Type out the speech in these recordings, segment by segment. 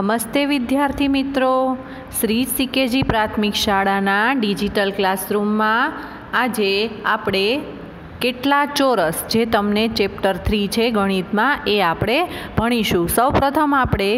નમસ્તે વિદ્યાર્થી મિત્રો, શ્રી સીકેજી પ્રાથમિક શાળાના ડિજિટલ ક્લાસરૂમમાં આજે આપણે કેટલા ચોરસ જે તમને ચેપ્ટર 3 છે ગણિતમાં એ આપણે ભણીશું. સૌપ્રથમ આપણે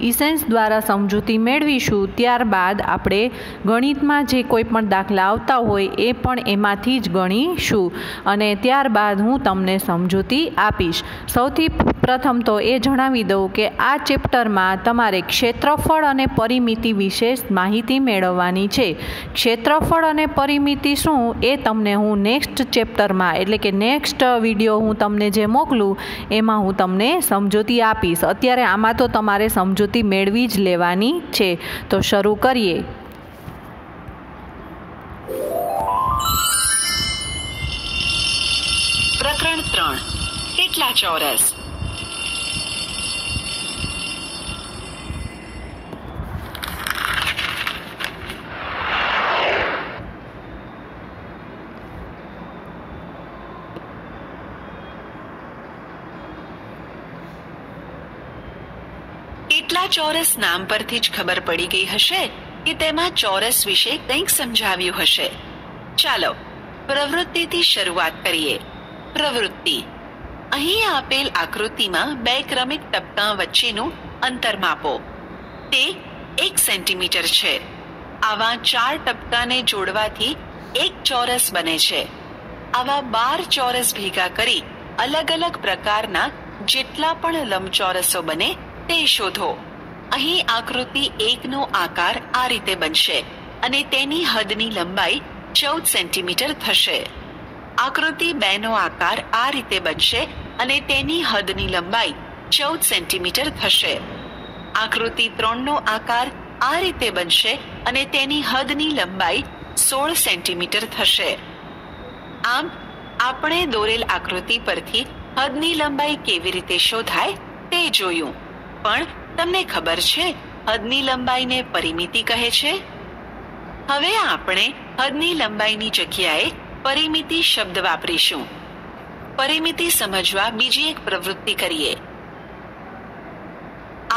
ઇસેન્સ દ્વારા સમજૂતી મેળવીશું, ત્યારબાદ આપણે ગણિતમાં જે કોઈ પણ દાખલા આવતા હોય એ પણ એમાંથી જ ગણીશું અને ત્યારબાદ હું તમને સમજૂતી આપીશ. સૌથી પ્રથમ તો એ જણાવી દઉં કે આ ચેપ્ટરમાં તમારે ક્ષેત્રફળ અને પરિમિતિ વિશે માહિતી મેળવવાની છે. ક્ષેત્રફળ અને પરિમિતિ શું એ તમને હું નેક્સ્ટ ચેપ્ટરમાં એટલે કે નેક્સ્ટ વિડીયો હું તમને જે મોકલું એમાં હું તમને સમજૂતી આપીશ. અત્યારે આમાં તો તમારે સમજૂતી મેળવી જ લેવાની છે. તો શરૂ કરીએ. પ્રકરણ 3 કેટલા ચોરસ. કેટલા ચોરસ નામ પરથી જ ખબર પડી ગઈ હશે કે તેમાં ચોરસ વિશે કંઈક સમજાવ્યું હશે. ચાલો પ્રવૃત્તિથી શરૂઆત કરીએ. પ્રવૃત્તિ. અહીં આપેલ આકૃતિમાં બે ક્રમિક ટપકા વચ્ચેનું અંતર માપો. તે 1 સેન્ટીમીટર છે. આવા 4 ટપકાને જોડવાથી એક ચોરસ બને છે. આવા 12 ચોરસ ભેગા કરી અલગ અલગ પ્રકારના જેટલા પણ લંબચોરસો બને તે શોધો. અહીં આકૃતિ 1 નો આકાર આ રીતે બનશે અને તેની હદની લંબાઈ 14 સેન્ટીમીટર થશે. આકૃતિ 2 નો આકાર આ રીતે બનશે અને તેની હદની લંબાઈ 14 સેન્ટીમીટર થશે. આકૃતિ 3 નો આકાર આ રીતે બનશે અને તેની હદની લંબાઈ 16 સેન્ટીમીટર થશે. આમ આપણે દોરેલ આકૃતિ પરથી હદની લંબાઈ કેવી રીતે શોધાય તે જોયું. પણ તમને ખબર છે હદની લંબાઈને પરિમિતિ કહે છે. હવે આપણે હદની લંબાઈની જગ્યાએ પરિમિતિ શબ્દ વાપરીશું. પરિમિતિ સમજવા બીજી એક પ્રવૃત્તિ કરીએ.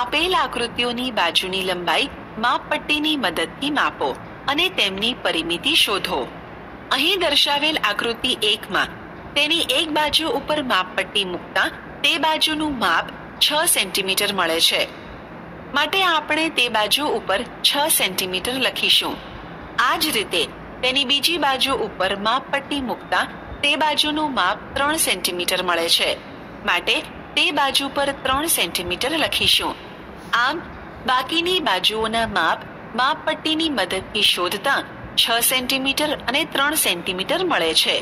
આપેલ આકૃતિઓની બાજુની લંબાઈ માપપટ્ટીની મદદથી માપો અને તેમની પરિમિતિ શોધો. અહીં દર્શાવેલ આકૃતિ 1માં તેની એક બાજુ ઉપર માપપટ્ટી મૂકતા તે બાજુનું માપ 6 સેન્ટીમીટર મળે છે. માટે આપણે તે બાજુ ઉપર 6 સેન્ટીમીટર લખીશું. આ જ રીતે તેની બીજી બાજુ ઉપર માપપટ્ટી મૂકતા તે બાજુનું માપ 3 સેન્ટીમીટર મળે છે. માટે તે બાજુ પર 3 સેન્ટીમીટર લખીશું. આમ બાકીની બાજુઓના માપ માપપટ્ટીની મદદથી શોધતા 6 સેન્ટીમીટર અને 3 સેન્ટીમીટર મળે છે.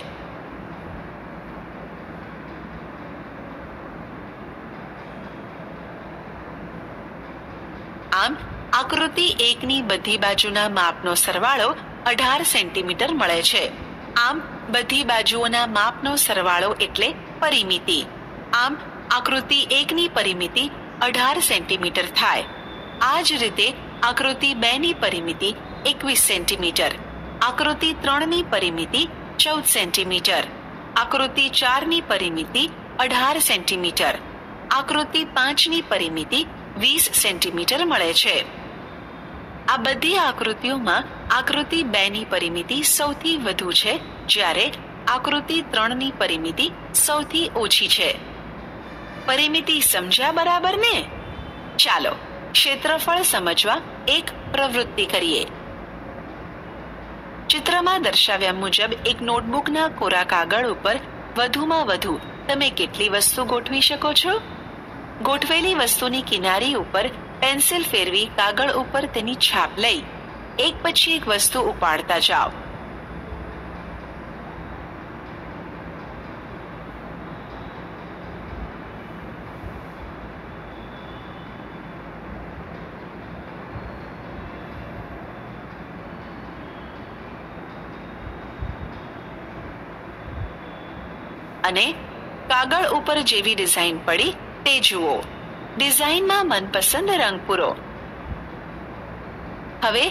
આમ આકૃતિ 1 ની બધી બાજુના માપનો સરવાળો 18 સેન્ટીમીટર મળે છે. આમ બધી બાજુઓના માપનો સરવાળો એટલે પરિમિતિ. આમ આકૃતિ 1 ની પરિમિતિ 18 સેન્ટીમીટર થાય. આ જ રીતે આકૃતિ 2 ની પરિમિતિ 21 સેન્ટીમીટર, આકૃતિ 3 ની પરિમિતિ 14 સેન્ટીમીટર, આકૃતિ 4 ની પરિમિતિ 18 સેન્ટીમીટર, આકૃતિ 5 ની પરિમિતિ 20 સેન્ટીમીટર મળે છે. આ બધી આકૃતિઓમાં આકૃતિ 2 ની પરિમિતિ સૌથી વધુ છે, જ્યારે આકૃતિ 3 ની પરિમિતિ સૌથી ઓછી છે. પરિમિતિ સમજ્યા બરાબર ને? ચાલો ક્ષેત્રફળ સમજવા એક પ્રવૃત્તિ કરીએ. ચિત્રમાં દર્શાવ્યા મુજબ એક નોટબુકના કોરા કાગળ ઉપર વધુમાં વધુ તમે કેટલી વસ્તુ ગોઠવી શકો છો? ગોઠવેલી વસ્તુની કિનારી ઉપર પેન્સિલ ફેરવી કાગળ ઉપર તેની છાપ લઈ એક પછી એક વસ્તુ ઉપાડતા જાઓ. અને કાગળ ઉપર જેવી ડિઝાઇન પડી તે જુઓ. ડિઝાઇનમાં મનપસંદ રંગ પૂરો. હવે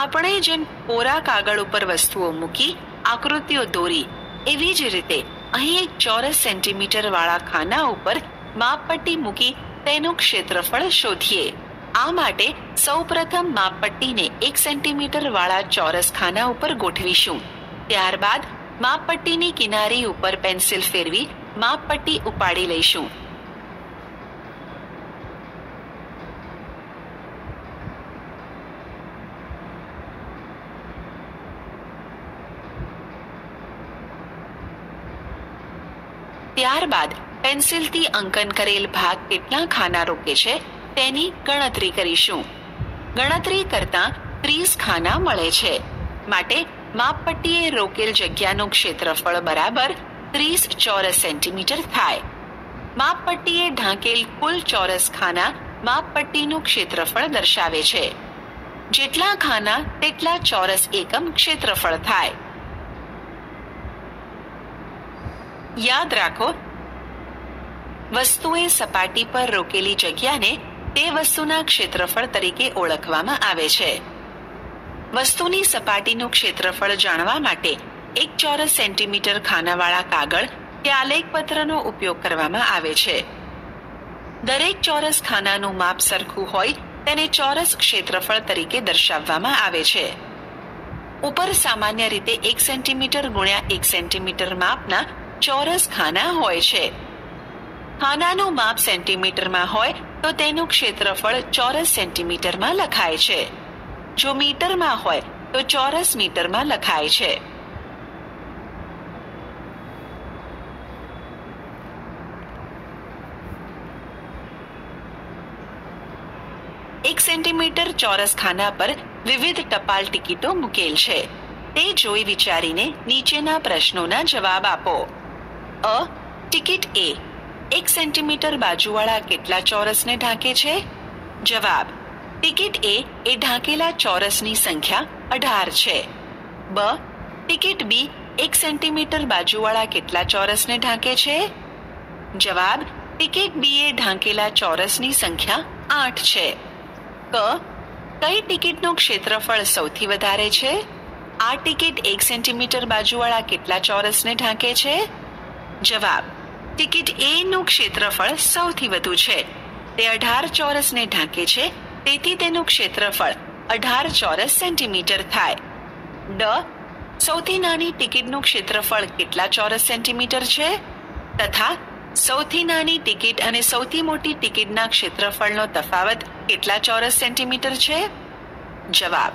આપણે જેમ કોરા કાગળ ઉપર વસ્તુઓ મૂકી આકૃતિઓ દોરી, એવી જ રીતે અહીં એક ચોરસ સેન્ટીમીટર વાળા ખાના ઉપર માપપટ્ટી મૂકી તેનું ક્ષેત્રફળ શોધીએ. આ માટે સૌપ્રથમ માપપટ્ટીને 1 સેન્ટીમીટર વાળા ચોરસ ખાના ઉપર ગોઠવીશું. ત્યારબાદ માપપટ્ટીની કિનારી ઉપર પેન્સિલ ફેરવી માપપટ્ટી ઉપાડી લઈશું. ત્યારબાદ પેન્સિલથી અંકન કરેલ ભાગ કેટલા ખાના રોકે છે તેની ગણતરી કરીશું. ગણતરી કરતા 30 ખાના મળે છે. માટે માપપટ્ટીએ રોકેલ જગ્યાનું ક્ષેત્રફળ બરાબર 30 ચોરસ સેન્ટીમીટર થાય. માપપટ્ટીએ ઢાંકેલ કુલ ચોરસ ખાના માપપટ્ટીનું ક્ષેત્રફળ દર્શાવે છે. જેટલા ખાના તેટલા ચોરસ એકમ ક્ષેત્રફળ થાય. યાદ રાખો, વસ્તુએ સપાટી પર રોકેલી જગ્યાને તે વસ્તુના ક્ષેત્રફળ તરીકે ઓળખવામાં આવે છે. વસ્તુની સપાટીનું ક્ષેત્રફળ જાણવા માટે 1 ચોરસ સેન્ટીમીટર ખાનાવાળા કાગળ કે આલેખપત્રનો ઉપયોગ કરવામાં આવે છે. દરેક ચોરસ ખાનાનું માપ સરખું હોય તેને ચોરસ ક્ષેત્રફળ તરીકે દર્શાવવામાં આવે છે. ઉપર સામાન્ય રીતે 1 સેન્ટીમીટર ગુણ્યા 1 સેન્ટીમીટર માપના ચોરસ ખાના હોય છે. ખાનાનું માપ સેન્ટીમીટરમાં હોય તો તેનું ક્ષેત્રફળ ચોરસ સેન્ટીમીટરમાં લખાય છે. જો મીટરમાં હોય તો ચોરસ મીટરમાં લખાય છે. એક સેન્ટીમીટર ચોરસ ખાના પર વિવિધ ટપાલ ટિકિટો મૂકેલ છે. તે જોઈ વિચારીને નીચેના પ્રશ્નોના જવાબ આપો. અ. ટિકિટ એ 1 સેન્ટીમીટર બાજુવાળા કેટલા ચોરસને ઢાંકે છે? જવાબ: ટિકિટ એ ઢાંકેલા ચોરસની સંખ્યા 18 છે. બ. ટિકિટ બી 1 સેન્ટીમીટર બાજુવાળા કેટલા ચોરસને ઢાંકે છે? જવાબ: ટિકિટ બી એ ઢાંકેલા ચોરસની સંખ્યા 8 છે. ક. કઈ ટિકિટનું ક્ષેત્રફળ સૌથી વધારે છે? આ ટિકિટ 1 સેન્ટીમીટર બાજુવાળા કેટલા ચોરસને ઢાંકે છે? જવાબ: ટિકિટ એ નું ક્ષેત્રફળ સૌથી વધુ છે. તે 18 ચોરસને ઢાંકે છે, તેથી તેનું ક્ષેત્રફળ 18 ચોરસ સેન્ટીમીટર થાય. ડ. સૌથી નાની ટિકિટનું ક્ષેત્રફળ કેટલા ચોરસ સેન્ટીમીટર છે? તથા સૌથી નાની ટિકિટ અને સૌથી મોટી ટિકિટના ક્ષેત્રફળનો તફાવત કેટલા ચોરસ સેન્ટીમીટર છે? જવાબ: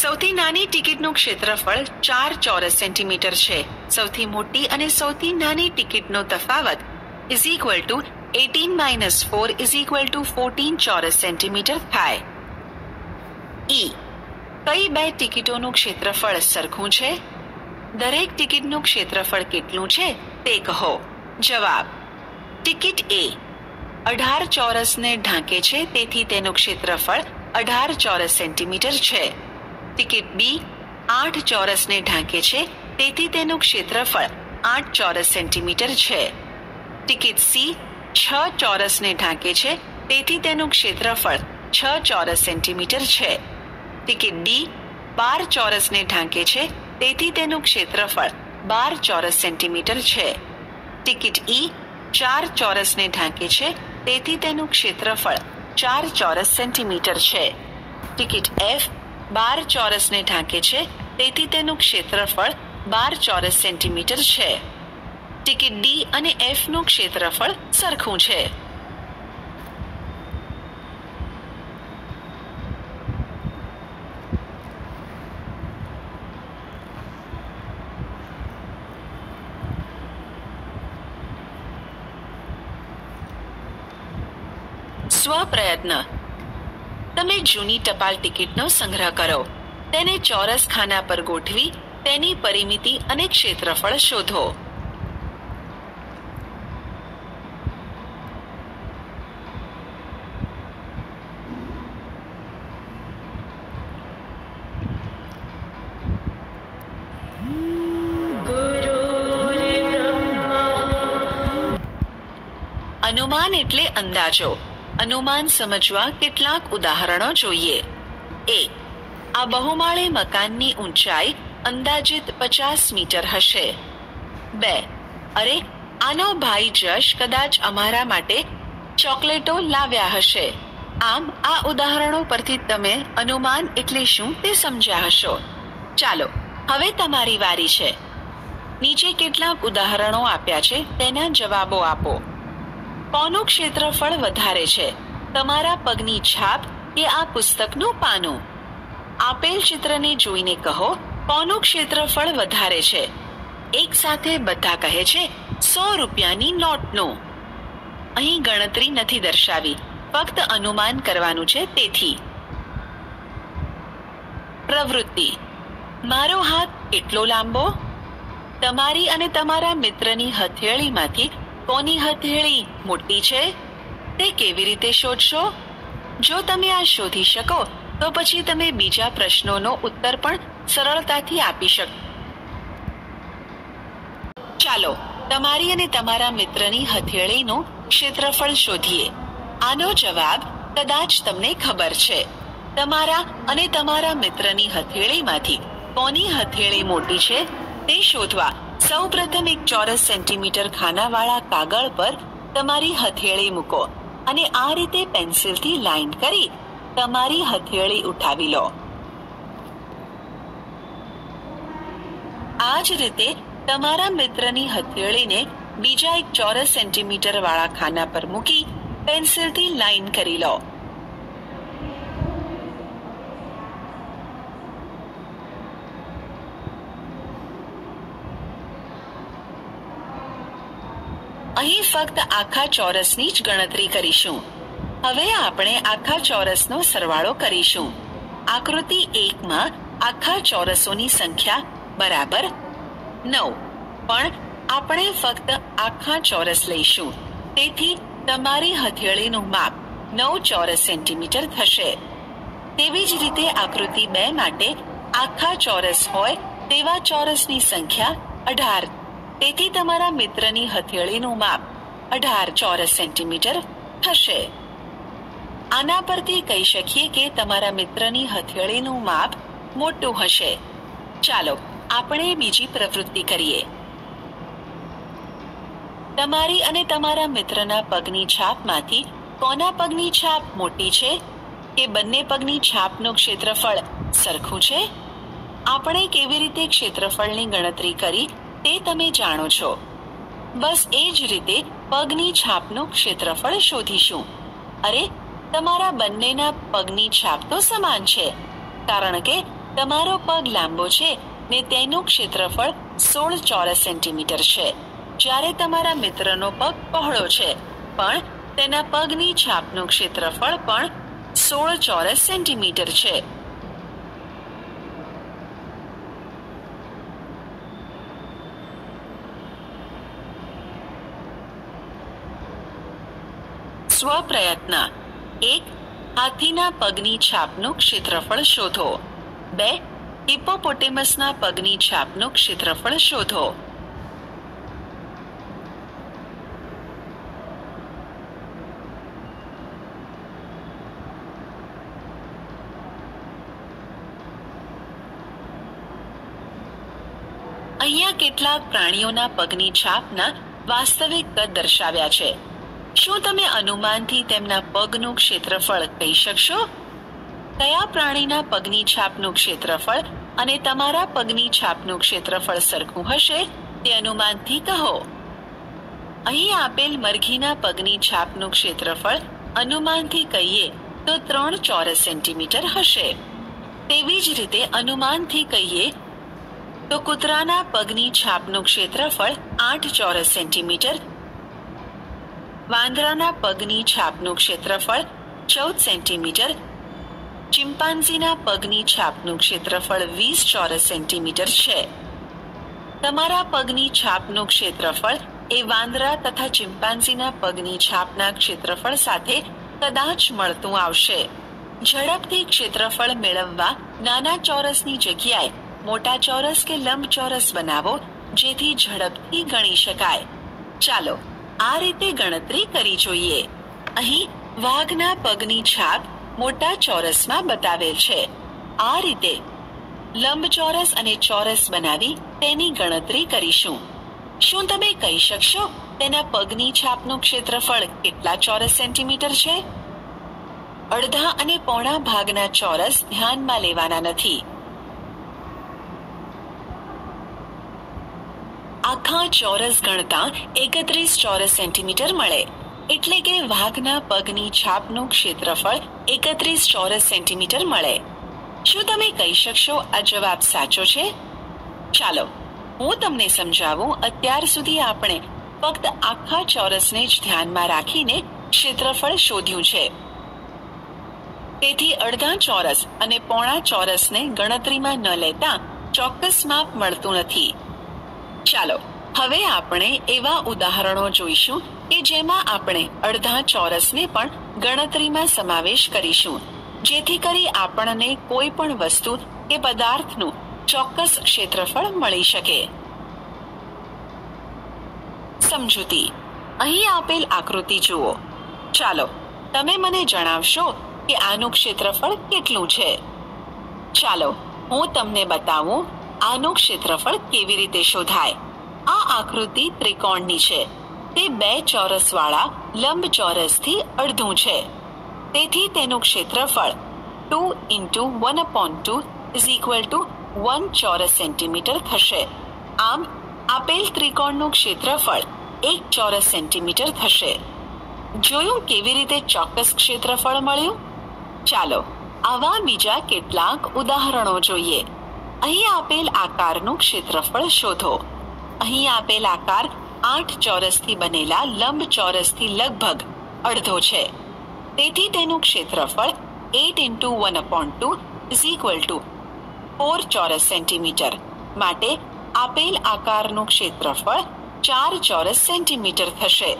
સૌથી નાની ટિકિટનું ક્ષેત્રફળ 4 ચોરસ સેન્ટીમીટર છે. સૌથી મોટી અને સૌથી નાની ટિકિટનો તફાવત = 18 - 4 = 14 ચોરસ સેન્ટીમીટર થાય. ઈ. કઈ બે ટિકિટોનું ક્ષેત્રફળ સરખું છે? દરેક ટિકિટનું ક્ષેત્રફળ કેટલું છે તે કહો. જવાબ: ટિકિટ એ 18 ચોરસને ઢાંકે છે, તેથી તેનું ક્ષેત્રફળ 18 ચોરસ સેન્ટીમીટર છે. ટિકિટ બી 8 ચોરસને ઢાંકે છે, તેથી તેનું ક્ષેત્રફળ 8 ચોરસ સેન્ટીમીટર છે. ટિકિટ સી 6 ચોરસને ઢાંકે છે, તેથી તેનું ક્ષેત્રફળ 6 ચોરસ સેન્ટીમીટર છે. ટિકિટ ડી 12 ચોરસને ઢાંકે છે, તેથી તેનું ક્ષેત્રફળ 12 ચોરસ સેન્ટીમીટર છે. ટિકિટ ઈ 4 ચોરસને ઢાંકે છે, તેથી તેનું ક્ષેત્રફળ 4 ચોરસ સેન્ટીમીટર છે. ટિકિટ એફ 12 ચોરસને ઢાંકે છે, તેથી તેનું ક્ષેત્રફળ 12 ચોરસ સેન્ટીમીટર છે. ટિકિટ ડી અને એફ નું ક્ષેત્રફળ સરખું છે. સ્વપ્રયત્ન. તમે જૂની ટપાલ ટિકિટનો સંગ્રહ કરો. તેને ચોરસ ખાના પર ગોઠવી તેની પરિમિતિ અને ક્ષેત્રફળ શોધો. અનુમાન એટલે અંદાજો. અનુમાન સમજવા કેટલાક ઉદાહરણો જોઈએ. એ. આ બહુમાળી મકાનની ઊંચાઈ અંદાજિત 50 મીટર હશે. 2. અરે, આનો ભાઈ જશ કદાચ અમારા માટે ચોકલેટો લાવ્યા હશે. આમ આ ઉદાહરણો પરથી તમે અનુમાન એટલે શું તે સમજ્યા હશો. ચાલો હવે તમારી વારી છે. નીચે કેટલાક ઉદાહરણો આપ્યા છે, તેના જવાબો આપો. કોનું ક્ષેત્રફળ વધારે છે, તમારા પગની છાપ કે આ પુસ્તકનું પાનું? આપેલ ચિત્રને જોઈને કહો કોનું ક્ષેત્રફળ વધારે છે. એક સાથે બધા કહે છે 100 રૂપિયાની નોટનું. અહીં ગણતરી નથી દર્શાવી, ફક્ત અનુમાન કરવાનું છે. તેથી પ્રવૃત્તિ: મારો હાથ કેટલો લાંબો? તમારી અને તમારા મિત્રની હથેળીમાંથી કોની હથેળી મોટી છે તે કેવી રીતે શોધશો? જો તમે આ શોધી શકો તો પછી તમે બીજા પ્રશ્નોનો ઉત્તર પણ સરળતાથી આપી શકો. ચાલો તમારી અને તમારા મિત્રની હથેળીનું ક્ષેત્રફળ શોધીએ. આનો જવાબ કદાચ તમને ખબર છે. તમારા અને તમારા મિત્રની હથેળીમાંથી કોની હથેળી મોટી છે તે શોધવા સૌપ્રથમ એક ચોરસ સેન્ટીમીટર ખાનાવાળા કાગળ પર તમારી હથેળી મૂકો અને આ રીતે પેન્સિલથી લાઈન કરી તમારી હથેળી ઉઠાવી લો. આ જ રીતે તમારા મિત્રની હથેળીને બીજા એક ચોરસ સેન્ટીમીટર વાળા ખાના પર મૂકી પેન્સિલથી લાઈન કરી લો. અહીં ફક્ત આખા ચોરસની જ ગણતરી કરીશું. હવે આપણે આખા ચોરસનો સરવાળો કરીશું. આકૃતિ 1 માં આખા ચોરસોની સંખ્યા બરાબર 9, પણ આપણે ફક્ત આખા ચોરસ લઈશું, તેથી તમારી હથેળીનું માપ 9 ચોરસ સેન્ટીમીટર થશે. તેવી જ રીતે આકૃતિ 2 માટે આખા ચોરસ હોય તેવા ચોરસની સંખ્યા 18, તેથી તમારા મિત્રની હથેળીનું માપ 18 ચોરસ સેન્ટીમીટર થશે. આના પરથી કહી શકીએ કે તમારા મિત્રની હથેળીનું માપ મોટું હશે. ચાલો આપણે બીજી પ્રવૃત્તિ કરીએ. તમારી અને તમારા મિત્રના પગની છાપમાંથી કોના પગની છાપ મોટી છે કે બંને પગની છાપનું ક્ષેત્રફળ સરખું છે? આપણે કેવી રીતે ક્ષેત્રફળની ગણતરી કરી તે તમે જાણો છો. બસ એ જ રીતે પગની છાપનું ક્ષેત્રફળ શોધીશું. અરે, તમારા બંનેના પગની છાપ તો સમાન છે, કારણ કે તમારો પગ લાંબો છે ને તેનું ક્ષેત્રફળ 16 ચોરસ સેન્ટીમીટર છે, જ્યારે તમારા મિત્રનો પગ પહોળો છે પણ તેના પગની છાપનું ક્ષેત્રફળ પણ 16 ચોરસ સેન્ટીમીટર છે. સ્વપ્રયત્ન: 1. હાથીના પગની છાપનું ક્ષેત્રફળ શોધો. 2. હિપ્પોપોટેમસના પગની છાપનું ક્ષેત્રફળ શોધો. અહીંયા કેટલાક પ્રાણીઓના પગની છાપના વાસ્તવિક કદ દર્શાવ્યા છે. શું તમે અનુમાનથી તેમના પગનું ક્ષેત્રફળ કહી શકશો? કયા પ્રાણીના પગની છાપનું ક્ષેત્રફળ અને તમારા પગની છાપનું ક્ષેત્રફળ સરખું હશે તે અનુમાનથી કહો. અહીં આપેલ મરઘીના પગની છાપનું ક્ષેત્રફળ અનુમાનથી કહીએ તો 3 ચોરસ સેન્ટીમીટર હશે. તેવી જ રીતે અનુમાનથી કહીએ તો કૂતરાના પગની છાપનું ક્ષેત્રફળ 8 ચોરસ સેન્ટીમીટર, વાંદરાના પગની છાપનું ક્ષેત્રફળ 14 સેન્ટીમીટર, ચિમ્પાન્ઝીના પગની છાપનું ક્ષેત્રફળ 20 ચોરસ સેન્ટીમીટર છે. તમારા પગની છાપનું ક્ષેત્રફળ એ વાંદરા તથા ચિમ્પાન્ઝીના પગની છાપના ક્ષેત્રફળ સાથે કદાચ મળતું આવશે. ઝડપથી ક્ષેત્રફળ મેળવવા નાના ચોરસની જગ્યાએ મોટા ચોરસ કે લંબચોરસ બનાવો, જેથી ઝડપથી ગણી શકાય. ચાલો આ રીતે ગણતરી કરી જોઈએ. અહીં વાઘના પગની છાપ મોટા ચોરસમાં બતાવેલ છે. આ રીતે લંબચોરસ અને ચોરસ બનાવી તેની ગણતરી કરીશું. શું તમે કહી શકશો તેના પગની છાપનું ક્ષેત્રફળ કેટલા ચોરસ સેન્ટીમીટર છે? અડધા અને પોણા ભાગના ચોરસ ધ્યાનમાં લેવાના નથી. આખા ચોરસ ગણતા 31 ચોરસ સેન્ટીમીટર મળે. એટલે કે વાઘના પગની છાપનું ક્ષેત્રફળ 31 ચોરસ સેન્ટીમીટર મળે. શું તમે કહી શકશો આ જવાબ સાચો છે? ચાલો હું તમને સમજાવું. અત્યાર સુધી આપણે ફક્ત આખા ચોરસને જ ધ્યાનમાં રાખીને ક્ષેત્રફળ શોધ્યું છે. તેથી અડધા ચોરસ અને પોણા ચોરસને ગણતરીમાં ન લેતા ચોક્કસ માપ મળતું નથી. ચાલો હવે આપણે એવા ઉદાહરણો જોઈશું કે જેમાં આપણે અડધા ચોરસને પણ ગણતરીમાં સમાવેશ કરીશું, જેથી કરી આપણને કોઈ પણ વસ્તુ કે પદાર્થનું ચોક્કસ ક્ષેત્રફળ મળી શકે. સમજૂતી. અહીં આપેલ આકૃતિ જુઓ. ચાલો તમે મને જણાવશો કે આનું ક્ષેત્રફળ કેટલું છે. ચાલો હું તમને બતાવું આનું ક્ષેત્રફળ કેવી રીતે શોધાય. આ આકૃતિ ત્રિકોણની છે. તે બે ચોરસવાળા લંબચોરસથી અડધું છે. તેથી તેનું ક્ષેત્રફળ 2 × 1/2 = 1 ચોરસ સેન્ટીમીટર થશે. આમ આપેલ ત્રિકોણનું ક્ષેત્રફળ 1 ચોરસ સેન્ટીમીટર થશે. જોયું કેવી રીતે ચોક્કસ ક્ષેત્રફળ મળ્યું? ચાલો આવા બીજા કેટલાક ઉદાહરણો જોઈએ. અહીં આપેલ આકારનું ક્ષેત્રફળ શોધો. અહીં આપેલ આકાર 8 ચોરસથી બનેલા લંબચોરસથી લગભગ અડધો છે. તેથી તેનું ક્ષેત્રફળ 8 × 1/2 = 4 ચોરસ સેન્ટીમીટર. માટે આપેલ આકારનું ક્ષેત્રફળ 4 ચોરસ સેન્ટીમીટર થશે.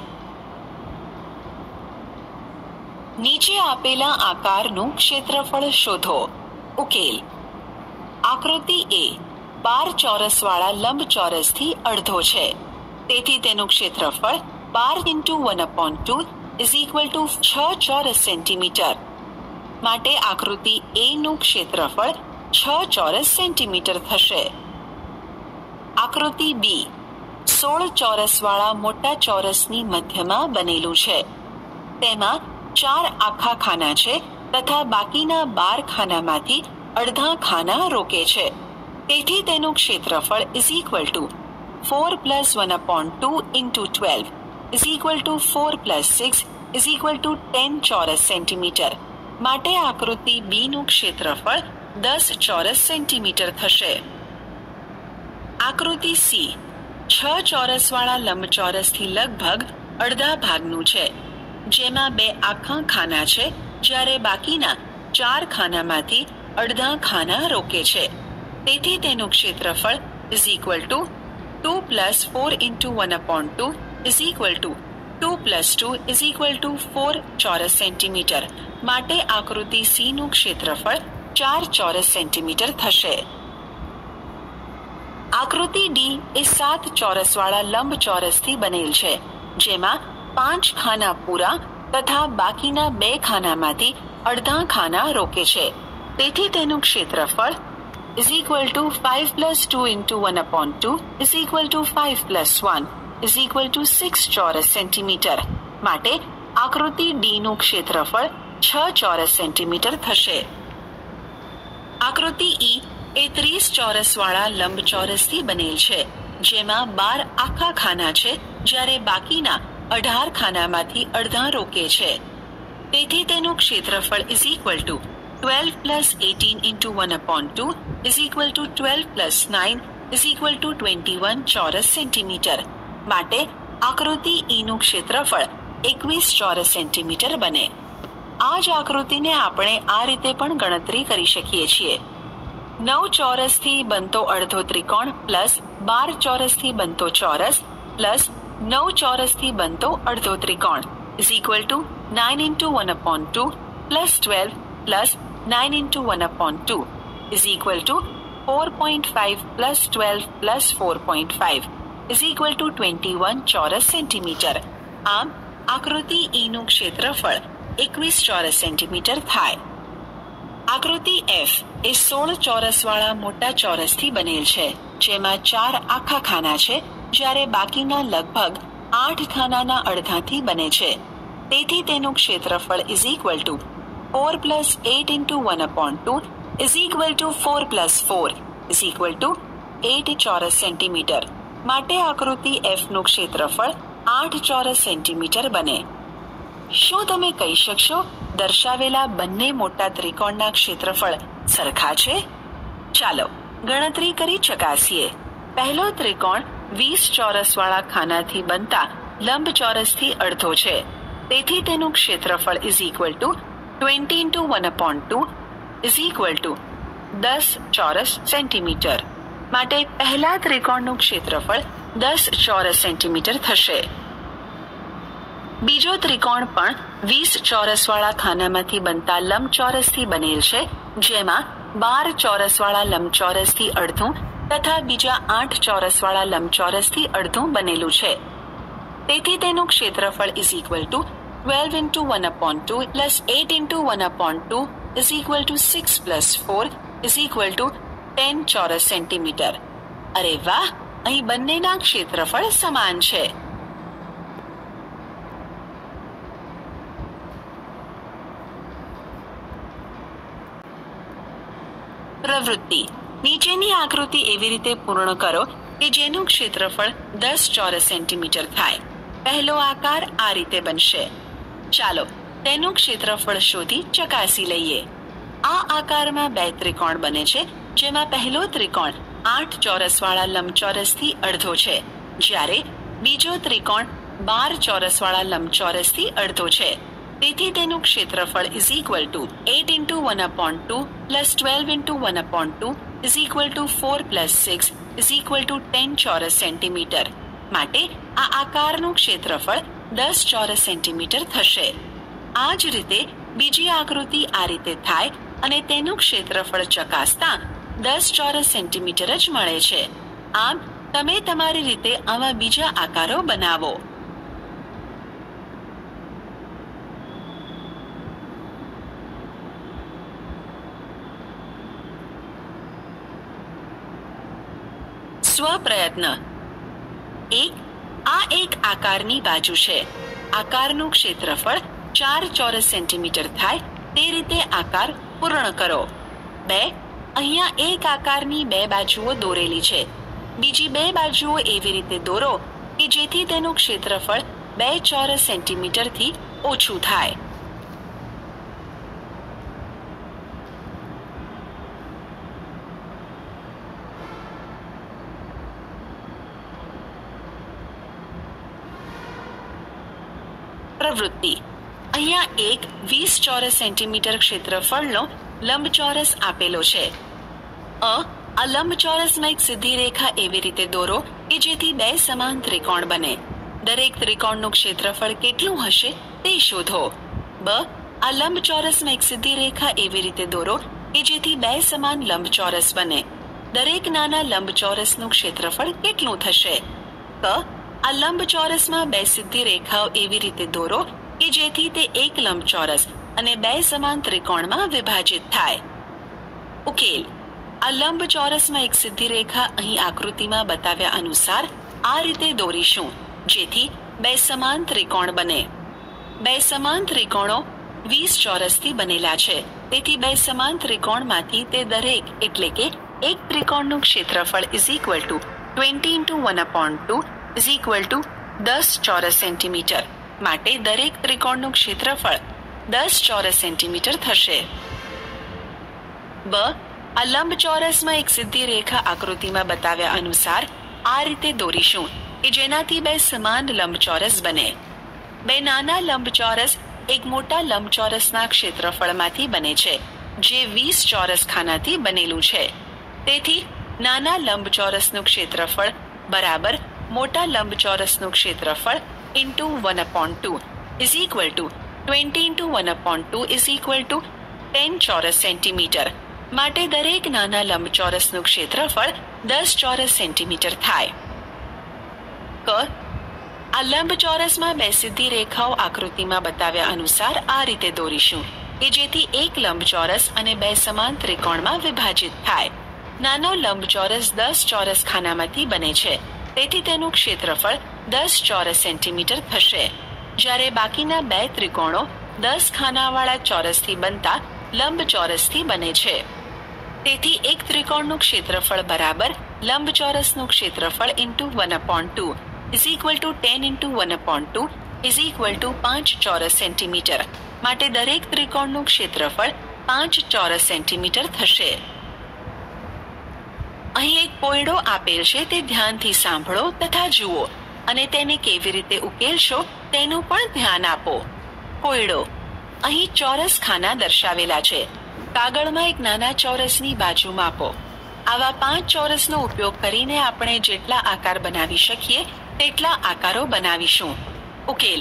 નીચે આપેલા આકારનું ક્ષેત્રફળ શોધો. ઉકેલ. આકૃતિ એ 12 ચોરસવાળા લંબચોરસથી અડધો છે. તેથી તેનું ક્ષેત્રફળ 12 × 1/2 = 6 ચોરસ સેન્ટીમીટર. માટે આકૃતિ એ નું ક્ષેત્રફળ 6 ચોરસ સેન્ટીમીટર થશે. આકૃતિ બી 16 ચોરસવાળા મોટા ચોરસની મધ્યમાં બનેલું છે. તેમાં 4 આખા ખાના છે તથા બાકીના 12 ખાનામાંથી અડધા ખાના રોકે છે. તેથી તેનું ક્ષેત્રફળ = 4 + 1/2 × 12 = 4 + 6 = 10 ચોરસ સેન્ટીમીટર. માટે આકૃતિ બી નું ક્ષેત્રફળ 10 ચોરસ સેન્ટીમીટર થશે. આકૃતિ સી 6 ચોરસવાળા લંબચોરસથી લગભગ અડધા ભાગનું છે. જેમાં 2 આખા ખાના છે, જ્યારે બાકીના 4 ખાનામાંથી અડધા ખાના રોકે છે. તેથી તેનું ક્ષેત્રફળ = 2 + 4 × 1/2 = 2 + 2 = 4 ચોરસ સેન્ટીમીટર. માટે આકૃતિ સી નું ક્ષેત્રફળ 4 ચોરસ સેન્ટીમીટર થશે. આકૃતિ ડી એ 7 ચોરસવાળા લંબચોરસથી બનેલ છે, જેમાં 5 ખાના પૂરા તથા બાકીના 2 ખાનામાંથી અડધા ખાના રોકે છે. તેથી તેનું ક્ષેત્રફળ = 5 + 2 × 1/2 = 5 + 1 = 6 ચોરસ સેન્ટીમીટર. માટે આકૃતિ ડી નું ક્ષેત્રફળ 6 ચોરસ સેન્ટીમીટર થશે. આકૃતિ ઈ એ 30 ચોરસવાળા લંબચોરસથી બનેલ છે, જેમાં 12 આખા ખાના છે, જ્યારે બાકીના 18 ખાનામાંથી અડધા રોકે છે. તેથી તેનું ક્ષેત્રફળ = 12 + 18 × 1/2 = 12 + 9 = 21 ચોરસ સેન્ટીમીટર. માટે આકૃતિ ઈ નું ક્ષેત્રફળ 21 ચોરસ સેન્ટીમીટર બને. આ જ આકૃતિને આપણે આ રીતે પણ ગણતરી કરી શકીએ છીએ. 9 ચોરસથી બનતો અડધો ત્રિકોણ + 12 ચોરસથી બનતો ચોરસ + 9 ચોરસથી બનતો અડધો ત્રિકોણ = 9 × 1/2 + 12 + 9 × 1/2 = 4.5 + 12 + 4.5 = 21 ચોરસ સેન્ટીમીટર. આમ આકૃતિ ઈ નું ક્ષેત્રફળ 21 ચોરસ સેન્ટીમીટર થાય. આકૃતિ એફ એ 16 ચોરસવાળા મોટા ચોરસથી બનેલ છે, જેમાં 4 આખા ખાના છે, જ્યારે બાકીના લગભગ 8 ખાનાના અડધાથી બને છે. તેથી તેનું ક્ષેત્રફળ = 4 plus 8 into 1 upon 2 is equal to 4 plus 4 is equal to 8 ચોરસ સેન્ટીમીટર. માટે આકૃતિ F નું ક્ષેત્રફળ 8 ચોરસ સેન્ટીમીટર બને. શું તમે કહી શકશો દર્શાવેલા બંને મોટા ત્રિકોણના ક્ષેત્રફળ સરખા છે? ચાલો ગણતરી કરી ચકાસીએ. પહેલો ત્રિકોણ 20 ચોરસવાળા ખાનાથી બનતા લંબચોરસથી અડધો છે, તેથી તેનું ક્ષેત્રફળ is equal to 20 into 1 upon 2 is equal to 10 ચોરસ સેન્ટીમીટર. માટે પહેલા ત્રિકોણનું ક્ષેત્રફળ 10 ચોરસ સેન્ટીમીટર થશે. બીજો ત્રિકોણ પણ 20 ચોરસવાળા ખાનામાંથી બનતા લંબચોરસથી બનેલ છે, જેમાં 12 ચોરસવાળા લંબચોરસથી અડધું તથા બીજા 8 ચોરસવાળા લંબચોરસથી અડધું બનેલું છે. તેથી તેનું ક્ષેત્રફળ is equal to 12 into 1 upon 2 plus 8 into 1 upon 2 is equal to 6 plus 4 is equal to 10 ચોરસ સેન્ટીમીટર. અરે વાહ, અહીં બંનેના ક્ષેત્રફળ સમાન છે. પ્રવૃત્તિ. નીચેની આકૃતિ એવી રીતે પૂર્ણ કરો કે જેનું ક્ષેત્રફળ 10 ચોરસ સેન્ટીમીટર થાય. પહેલો આકાર આ રીતે બનશે. ચાલો તેનું ક્ષેત્રફળ શોધી ચકાસી લઈએ. આ આકારમાં બે ત્રિકોણ બને છે, જેમાં પહેલો ત્રિકોણ 8 ચોરસવાળા લંબચોરસથી અડધો છે, જ્યારે બીજો ત્રિકોણ 12 ચોરસવાળા લંબચોરસથી અડધો છે. તેથી તેનું ક્ષેત્રફળ is equal to 8 into 1 upon 2 plus 12 into 1 upon 2 is equal to 4 plus 6 is equal to 10 ચોરસ સેન્ટીમીટર. માટે આ આકારનું ક્ષેત્રફળ 10 ચોરસ સેન્ટીમીટર થશે. આ જ રીતે બીજી આકૃતિ આ રીતે થાય અને તેનું ક્ષેત્રફળ ચકાસતા 10 ચોરસ સેન્ટીમીટર જ મળે છે. આમ તમે તમારી રીતે આવા બીજા આકારો બનાવો. સ્વપ્રયત્ન. આ એક આકારની બાજુ છે. આકારનું ક્ષેત્રફળ 4 ચોરસ સેન્ટીમીટર થાય તે રીતે આકાર પૂર્ણ કરો. 2. અહીંયા એક આકારની બે બાજુઓ દોરેલી છે. બીજી બે બાજુઓ એવી રીતે દોરો કે જેથી તેનું ક્ષેત્રફળ 2 ચોરસ સેન્ટીમીટરથી ઓછું થાય. પ્રવૃત્તિ. અહીંયા એક 20 ચોરસ સેન્ટીમીટર ક્ષેત્રફળનો લંબચોરસ આપેલો છે. આ લંબચોરસમાં એક સીધી રેખા એવી રીતે દોરો કે જેથી બે સમાન ત્રિકોણ બને. દરેક ત્રિકોણનું ક્ષેત્રફળ કેટલું હશે તે શોધો. આ લંબચોરસમાં એક સીધી રેખા એવી રીતે દોરો કે જેથી બે સમાન લંબચોરસ બને. દરેક નાના લંબચોરસનું ક્ષેત્રફળ કેટલું થશે? આ લંબચોરસમાં બે સીધી રેખાઓ એવી રીતે દોરો કે જેથી તે એક લંબચોરસ અને બે સમાન ત્રિકોણમાં વિભાજિત થાય. ઉકેલ. આ લંબચોરસમાં એક સીધી રેખા અહીં આકૃતિમાં બતાવ્યા અનુસાર આ રીતે દોરીશું જેથી બે સમાન ત્રિકોણ બને. બે સમાન ત્રિકોણો 20 ચોરસથી બનેલા છે, તેથી બે સમાન ત્રિકોણમાંથી તે દરેક એટલે કે એક ત્રિકોણનું ક્ષેત્રફળ is equal to 20 into 1 upon 2 is equal to 10 ચોરસ સેન્ટીમીટર. માટે દરેક ત્રિકોણનું ક્ષેત્રફળ 10 ચોરસ સેન્ટીમીટર થશે. આ લંબચોરસમાં એક સીધી રેખા આકૃતિમાં બતાવ્યા અનુસાર આ રીતે દોરીશું કે જેનાથી બે સમાન લંબચોરસ બને. બે નાના લંબચોરસ એક મોટા લંબચોરસના ક્ષેત્રફળમાંથી બને છે, જે 20 ચોરસ ખાનાથી બનેલું છે. તેથી નાના લંબચોરસનું ક્ષેત્રફળ બરાબર મોટા લંબચોરસનું ક્ષેત્રફળ into 1 upon 2 is equal to 20 into 1 upon 2 is equal to 10 ચોરસ સેન્ટીમીટર. માટે દરેક નાના લંબચોરસનું ક્ષેત્રફળ 10 ચોરસ સેન્ટીમીટર થાય. આ લંબચોરસમાં બે સીધી રેખાઓ આકૃતિમાં બતાવ્યા અનુસાર આ રીતે દોરીશું કે જેથી એક લંબચોરસ અને બે સમાન ત્રિકોણમાં વિભાજિત થાય. નાનો લંબચોરસ 10 ચોરસ ખાનામાંથી બને છે, તેથી તેનું ક્ષેત્રફળ 10 ચોરસ સેન્ટીમીટર થશે, જ્યારે બાકીના બે ત્રિકોણો 10 ખાનાવાળા ચોરસથી બનતા લંબચોરસથી બને છે. તેથી એક ત્રિકોણનું ક્ષેત્રફળ બરાબર લંબચોરસનું ક્ષેત્રફળ into 1/2 is equal to 10 into 1/2 is equal to 5 ચોરસ સેન્ટીમીટર. માટે દરેક ત્રિકોણનું ક્ષેત્રફળ 5 ચોરસ સેન્ટીમીટર થશે. અહીં એક પોયડો આપેલ છે, તે ધ્યાનથી સાંભળો તથા જુઓ અને તેને કેવી રીતે ઉકેલશો તેનું પણ ધ્યાન આપો. પોયડો. અહીં ચોરસ ખાના દર્શાવેલા છે. કાગળમાં એક નાના ચોરસની બાજુ માપો. આવા 5 ચોરસનો ઉપયોગ કરીને આપણે જેટલા આકાર બનાવી શકીએ તેટલા આકારો બનાવીશું. ઉકેલ.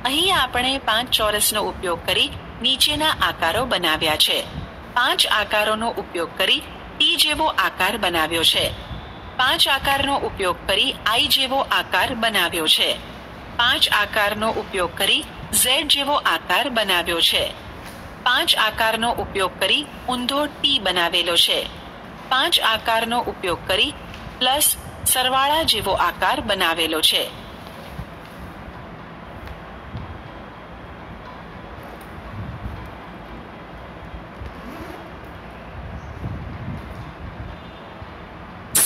અહીં આપણે 5 ચોરસનો ઉપયોગ કરી નીચેના આકારો બનાવ્યા છે. 5 આકારોનો ઉપયોગ કરી ટી જેવો આકાર બનાવ્યો છે. 5 આકારનો ઉપયોગ કરી આઈ જેવો આકાર બનાવ્યો છે. 5 આકારનો ઉપયોગ કરી ઝેડ જેવો આકાર બનાવ્યો છે. 5 આકારનો ઉપયોગ કરી ઊંધો ટી બનાવેલો છે. 5 આકારનો ઉપયોગ કરી પ્લસ સરવાળા જેવો આકાર બનાવેલો છે.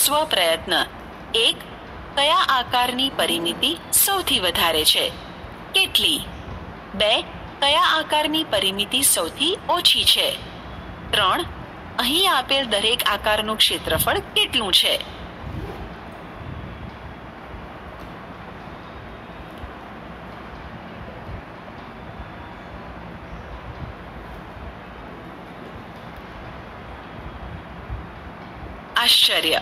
સ્વપ્રયત્ન. 1. કયા આકારની પરિમિતિ સૌથી વધારે છે? કેટલી? 2. કયા આકારની પરિમિતિ સૌથી ઓછી છે? 3. અહીં આપેલ દરેક આકારનું ક્ષેત્રફળ કેટલું છે? આશ્ચર્ય.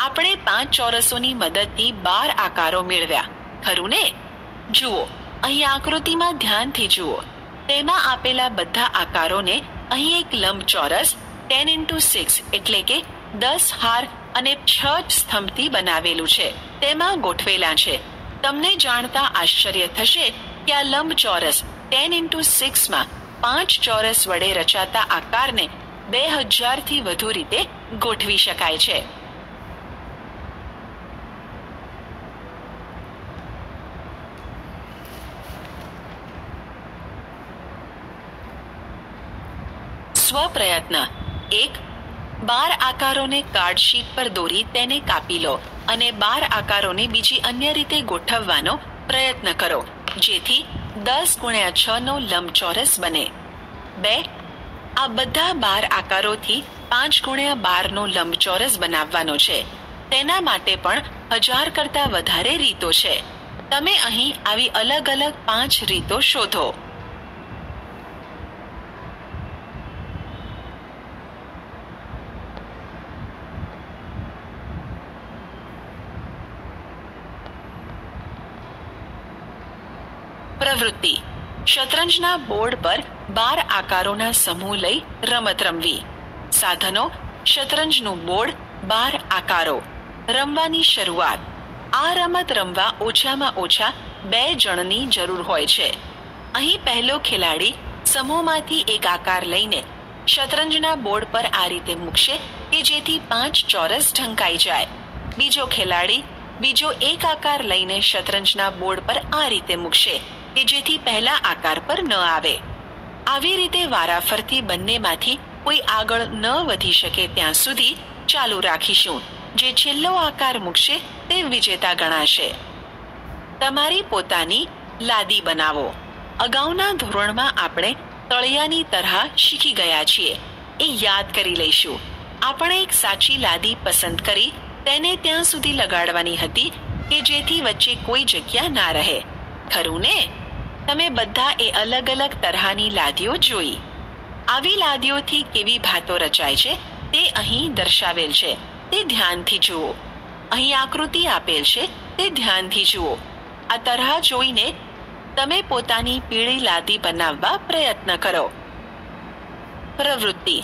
આપણે 5 ચોરસોની મદદથી 12 આકારો મેળવ્યા, ખરું ને? જુઓ, અહીં આકૃતિમાં ધ્યાનથી જુઓ. તેમાં આપેલા બધા આકારોને અહીં એક લંબચોરસ 10x6 એટલે કે 10 હાર અને 6 સ્તંભથી બનાવેલું છે તેમાં ગોઠવેલા છે. તમને જાણતા આશ્ચર્ય થશે કે આ લંબચોરસ 10x6 માં 5 ચોરસ વડે રચાતા આકારને 2000 થી વધુ રીતે ગોઠવી શકાય છે. સ્વપ્રયત્ન. 1. 12 આકારોને કાર્ડશીટ પર દોરી તેને કાપી લો અને 12 આકારોને બીજી અન્ય રીતે ગોઠવવાનો પ્રયત્ન કરો જેથી 10x6 નો લંબચોરસ બને. 2. આ બધા 12 આકારોથી 5x12 નો લંબચોરસ બનાવવાનો છે. તેના માટે પણ 1000 કરતા વધારે રીતો છે. તમે અહીં આવી અલગ અલગ 5 રીતો શોધો. પ્રવૃત્તિ. શતરંજના બોર્ડ પર 12 આકારોના સમૂહ લઈ રમત રમવી. સાધનો: શતરંજનું બોર્ડ, 12 આકારો. રમવાની શરૂઆત. આ રમત રમવા ઓછામાં ઓછા 2 જણની જરૂર હોય છે. અહીં પહેલો ખેલાડી સમૂહમાંથી એક આકાર લઈને શતરંજના બોર્ડ પર આ રીતે મૂકશે કે જેથી 5 ચોરસ ઢંકાઈ જાય. બીજો ખેલાડી બીજો એક આકાર લઈને શતરંજના બોર્ડ પર આ રીતે મૂકશે કે જેથી પહેલા આકાર પર ન આવે. આવી રીતે વારાફરતી બંનેમાંથી કોઈ આગળ ન વધી શકે ત્યાં સુધી ચાલુ રાખીશું. જે છેલ્લો આકાર મૂકશે તે વિજેતા ગણાશે. તમારી પોતાની લાદી બનાવો. અગાઉના ધોરણમાં આપણે તળિયાની તરહ શીખી ગયા છીએ એ યાદ કરી લઈશું. આપણે એક સાચી લાદી પસંદ કરી તેને ત્યાં સુધી લગાડવાની હતી કે જેથી વચ્ચે કોઈ જગ્યા ના રહે, ખરું ને? તમે બધા એ અલગ અલગ તરહની લાદીઓ જોઈ. આવી લાદીઓથી કેવી ભાતો રચાય છે તે અહીં દર્શાવેલ છે, તે ધ્યાનથી જુઓ. અહીં આકૃતિ આપેલ છે, તે ધ્યાનથી જુઓ. આ તરહ જોઈને તમે પોતાની પીળી લાદી બનાવવા પ્રયત્ન કરો. પ્રવૃત્તિ.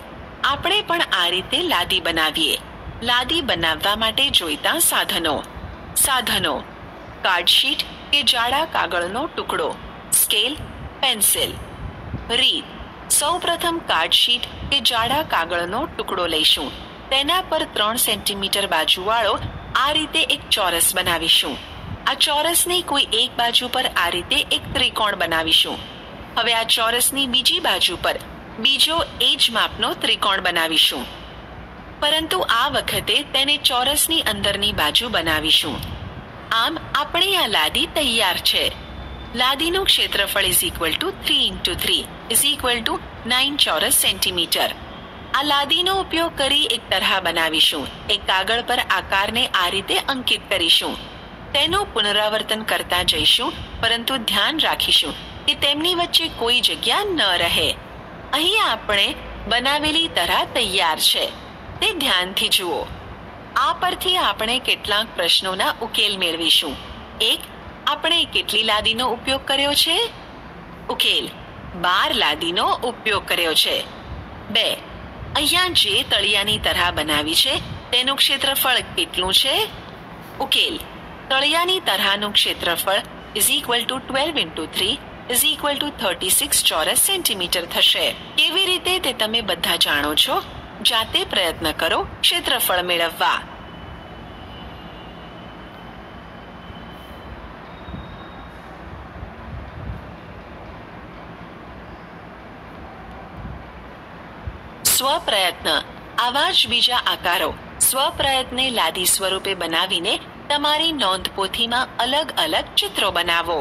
આપણે પણ આ રીતે લાદી બનાવીએ. લાદી બનાવવા માટે જોઈતા સાધનો. સાધનો: કાર્ડશીટ કે જાડા કાગળનો ટુકડો, સ્કેલ, પેન્સિલ. રીત: સૌપ્રથમ કાર્ડશીટ કે જાડા કાગળનો ટુકડો લઈશું. તેના પર 3 સેન્ટીમીટર બાજુવાળો આ રીતે એક ચોરસ બનાવીશું. આ ચોરસની કોઈ એક બાજુ પર આ રીતે એક ત્રિકોણ બનાવીશું. હવે આ ચોરસની બીજી બાજુ પર બીજો એ જ માપનો ત્રિકોણ બનાવીશું, પરંતુ આ વખતે તેને ચોરસની અંદરની બાજુ બનાવીશું. આમ આપણી આ લાદી તૈયાર છે. લાદીનું ક્ષેત્રફળ is equal to 3 × 3 is equal to 9 ચોરસ સેન્ટીમીટર. આ લાદીનો ઉપયોગ કરી એક તરહ બનાવીશું. એક કાગળ પર આકારને આ રીતે અંકિત કરીશું. તેનું પુનરાવર્તન કરતા જઈશું, પરંતુ ધ્યાન રાખીશું કે તેમની વચ્ચે કોઈ જગ્યા ન રહે. અહીં આપણે બનાવેલી તરહ તૈયાર છે, તે ધ્યાનથી જુઓ. આ પરથી આપણે કેટલાક પ્રશ્નોના ઉકેલ મેળવીશું. 1. આપણે કેટલી લાદીનો ઉપયોગ કર્યો છે? ઉકેલ: 12 લાદીનો ઉપયોગ કર્યો છે. 2. અહીંયા જે તળિયાની તરહ બનાવી છે તેનું ક્ષેત્રફળ કેટલું છે? ઉકેલ: તળિયાની તરહનું ક્ષેત્રફળ is equal to 12 × 3 is equal to 36 ચોરસ સેન્ટીમીટર થશે. કેવી રીતે તે તમે બધા જાણો છો. જાતે પ્રયત્ન કરો ક્ષેત્રફળ મેળવવા. સ્વપ્રયત્ન. આવા જ બીજા આકારો સ્વપ્રયત્ને લાદી સ્વરૂપે બનાવીને તમારી નોંધપોથીમાં અલગ અલગ ચિત્રો બનાવો.